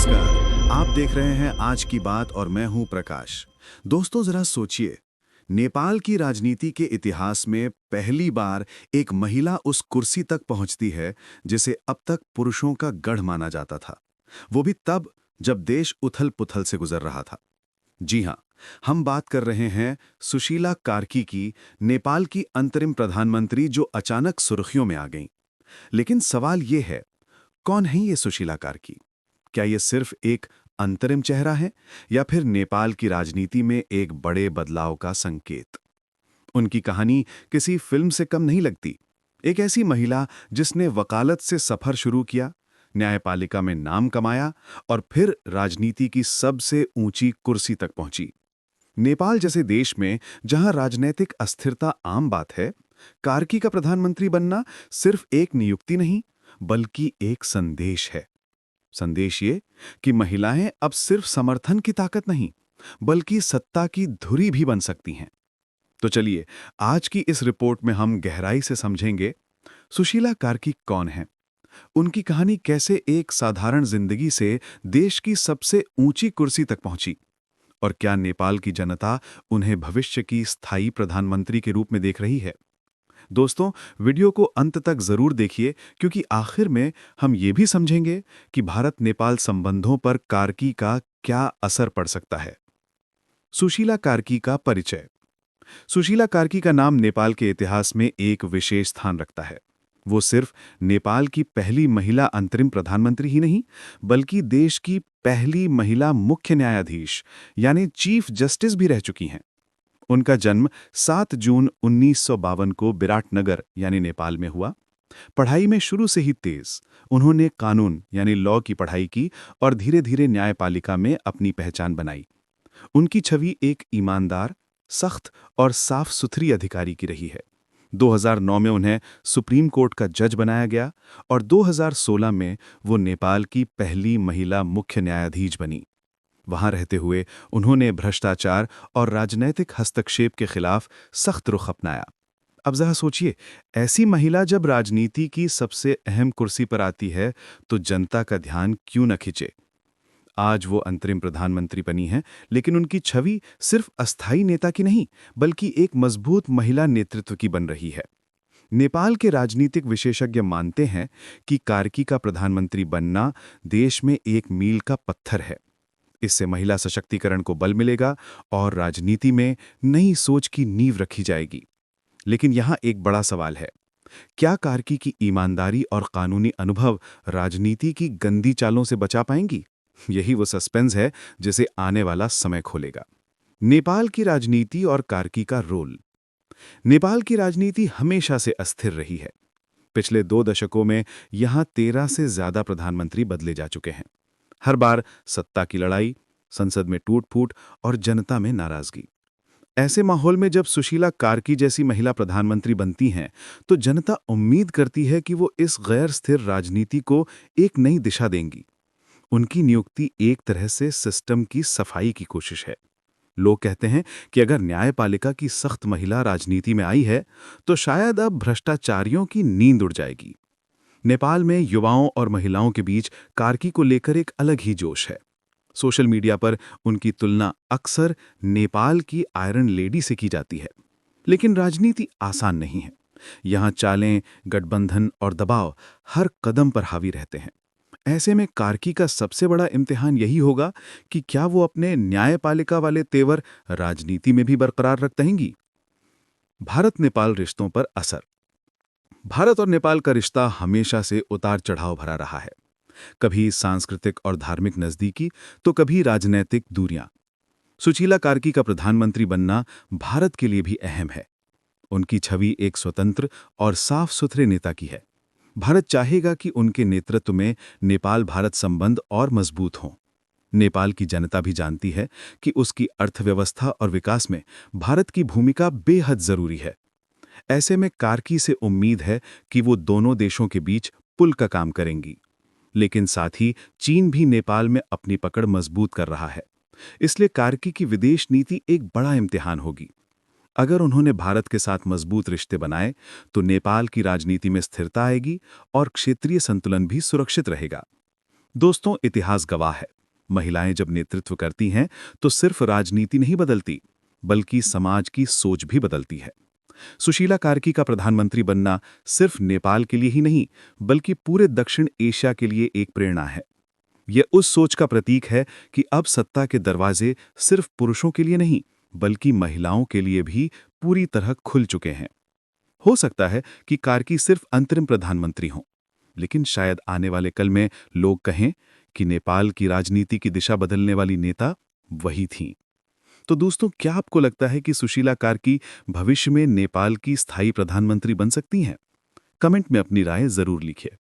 नमस्कार। आप देख रहे हैं आज की बात और मैं हूं प्रकाश। दोस्तों जरा सोचिए, नेपाल की राजनीति के इतिहास में पहली बार एक महिला उस कुर्सी तक पहुंचती है जिसे अब तक पुरुषों का गढ़ माना जाता था। वो भी तब जब देश उथल-पुथल से गुजर रहा था। जी हां, हम बात कर रहे हैं सुशीला कार्की की, नेपाल की अंतरिम प्रधानमंत्री जो अचानक सुर्खियों में आ गईं। लेकिन सवाल ये है, कौन है ये सुशीला कार्की? क्या ये सिर्फ एक अंतरिम चेहरा है या फिर नेपाल की राजनीति में एक बड़े बदलाव का संकेत? उनकी कहानी किसी फिल्म से कम नहीं लगती। एक ऐसी महिला जिसने वकालत से सफर शुरू किया, न्यायपालिका में नाम कमाया और फिर राजनीति की सबसे ऊंची कुर्सी तक पहुंची। नेपाल जैसे देश में जहां राजनीतिक अस्थिरता आम बात है, कार्की का प्रधानमंत्री बनना सिर्फ एक नियुक्ति नहीं, बल्कि एक संदेश है। संदेश ये कि महिलाएं अब सिर्फ समर्थन की ताकत नहीं, बल्कि सत्ता की धुरी भी बन सकती हैं। तो चलिए, आज की इस रिपोर्ट में हम गहराई से समझेंगे सुशीला कार्की कौन है, उनकी कहानी कैसे एक साधारण जिंदगी से देश की सबसे ऊंची कुर्सी तक पहुंची, और क्या नेपाल की जनता उन्हें भविष्य की स्थायी प्रधानमंत्री के रूप में देख रही है। दोस्तों, वीडियो को अंत तक जरूर देखिए, क्योंकि आखिर में हम ये भी समझेंगे कि भारत नेपाल संबंधों पर कार्की का क्या असर पड़ सकता है। सुशीला कार्की का परिचय। सुशीला कार्की का नाम नेपाल के इतिहास में एक विशेष स्थान रखता है। वो सिर्फ नेपाल की पहली महिला अंतरिम प्रधानमंत्री ही नहीं, बल्कि देश की पहली महिला मुख्य न्यायाधीश यानी चीफ जस्टिस भी रह चुकी हैं। उनका जन्म 7 जून 1952 को विराटनगर यानी नेपाल में हुआ। पढ़ाई में शुरू से ही तेज, उन्होंने कानून यानी लॉ की पढ़ाई की और धीरे धीरे न्यायपालिका में अपनी पहचान बनाई। उनकी छवि एक ईमानदार, सख्त और साफ सुथरी अधिकारी की रही है। 2009 में उन्हें सुप्रीम कोर्ट का जज बनाया गया और 2016 में वो नेपाल की पहली महिला मुख्य न्यायाधीश बनी। वहां रहते हुए उन्होंने भ्रष्टाचार और राजनैतिक हस्तक्षेप के खिलाफ सख्त रुख अपनाया। अब जरा सोचिए, ऐसी महिला जब राजनीति की सबसे अहम कुर्सी पर आती है तो जनता का ध्यान क्यों न खिंचे। आज वो अंतरिम प्रधानमंत्री बनी हैं, लेकिन उनकी छवि सिर्फ अस्थायी नेता की नहीं, बल्कि एक मजबूत महिला नेतृत्व की बन रही है। नेपाल के राजनीतिक विशेषज्ञ मानते हैं कि कार्की का प्रधानमंत्री बनना देश में एक मील का पत्थर है। इससे महिला सशक्तिकरण को बल मिलेगा और राजनीति में नई सोच की नींव रखी जाएगी। लेकिन यहाँ एक बड़ा सवाल है, क्या कार्की की ईमानदारी और कानूनी अनुभव राजनीति की गंदी चालों से बचा पाएंगी? यही वो सस्पेंस है जिसे आने वाला समय खोलेगा। नेपाल की राजनीति और कार्की का रोल। नेपाल की राजनीति हमेशा से अस्थिर रही है। पिछले 2 दशकों में यहाँ 13 से ज्यादा प्रधानमंत्री बदले जा चुके हैं। हर बार सत्ता की लड़ाई, संसद में टूट-फूट और जनता में नाराजगी। ऐसे माहौल में जब सुशीला कार्की जैसी महिला प्रधानमंत्री बनती हैं, तो जनता उम्मीद करती है कि वो इस गैर स्थिर राजनीति को एक नई दिशा देंगी। उनकी नियुक्ति एक तरह से सिस्टम की सफाई की कोशिश है। लोग कहते हैं कि अगर न्यायपालिका की सख्त महिला राजनीति में आई है, तो शायद अब भ्रष्टाचारियों की नींद उड़ जाएगी। नेपाल में युवाओं और महिलाओं के बीच कार्की को लेकर एक अलग ही जोश है। सोशल मीडिया पर उनकी तुलना अक्सर नेपाल की आयरन लेडी से की जाती है। लेकिन राजनीति आसान नहीं है। यहाँ चालें, गठबंधन और दबाव हर कदम पर हावी रहते हैं। ऐसे में कार्की का सबसे बड़ा इम्तिहान यही होगा कि क्या वो अपने न्यायपालिका वाले तेवर राजनीति में भी बरकरार रख पाएंगी। भारत नेपाल रिश्तों पर असर। भारत और नेपाल का रिश्ता हमेशा से उतार चढ़ाव भरा रहा है। कभी सांस्कृतिक और धार्मिक नजदीकी, तो कभी राजनैतिक दूरियां। सुशीला कार्की का प्रधानमंत्री बनना भारत के लिए भी अहम है। उनकी छवि एक स्वतंत्र और साफ सुथरे नेता की है। भारत चाहेगा कि उनके नेतृत्व में नेपाल भारत संबंध और मजबूत हों। नेपाल की जनता भी जानती है कि उसकी अर्थव्यवस्था और विकास में भारत की भूमिका बेहद जरूरी है। ऐसे में कार्की से उम्मीद है कि वो दोनों देशों के बीच पुल का काम करेंगी। लेकिन साथ ही चीन भी नेपाल में अपनी पकड़ मजबूत कर रहा है। इसलिए कार्की की विदेश नीति एक बड़ा इम्तिहान होगी। अगर उन्होंने भारत के साथ मजबूत रिश्ते बनाए, तो नेपाल की राजनीति में स्थिरता आएगी और क्षेत्रीय संतुलन भी सुरक्षित रहेगा। दोस्तों, इतिहास गवाह है महिलाएं जब नेतृत्व करती हैं तो सिर्फ राजनीति नहीं बदलती, बल्कि समाज की सोच भी बदलती है। सुशीला कार्की का प्रधानमंत्री बनना सिर्फ नेपाल के लिए ही नहीं, बल्कि पूरे दक्षिण एशिया के लिए एक प्रेरणा है। यह उस सोच का प्रतीक है कि अब सत्ता के दरवाजे सिर्फ पुरुषों के लिए नहीं, बल्कि महिलाओं के लिए भी पूरी तरह खुल चुके हैं। हो सकता है कि कार्की सिर्फ अंतरिम प्रधानमंत्री हों, लेकिन शायद आने वाले कल में लोग कहें कि नेपाल की राजनीति की दिशा बदलने वाली नेता वही थीं। तो दोस्तों, क्या आपको लगता है कि सुशीला कार्की भविष्य में नेपाल की स्थायी प्रधानमंत्री बन सकती हैं? कमेंट में अपनी राय जरूर लिखिए।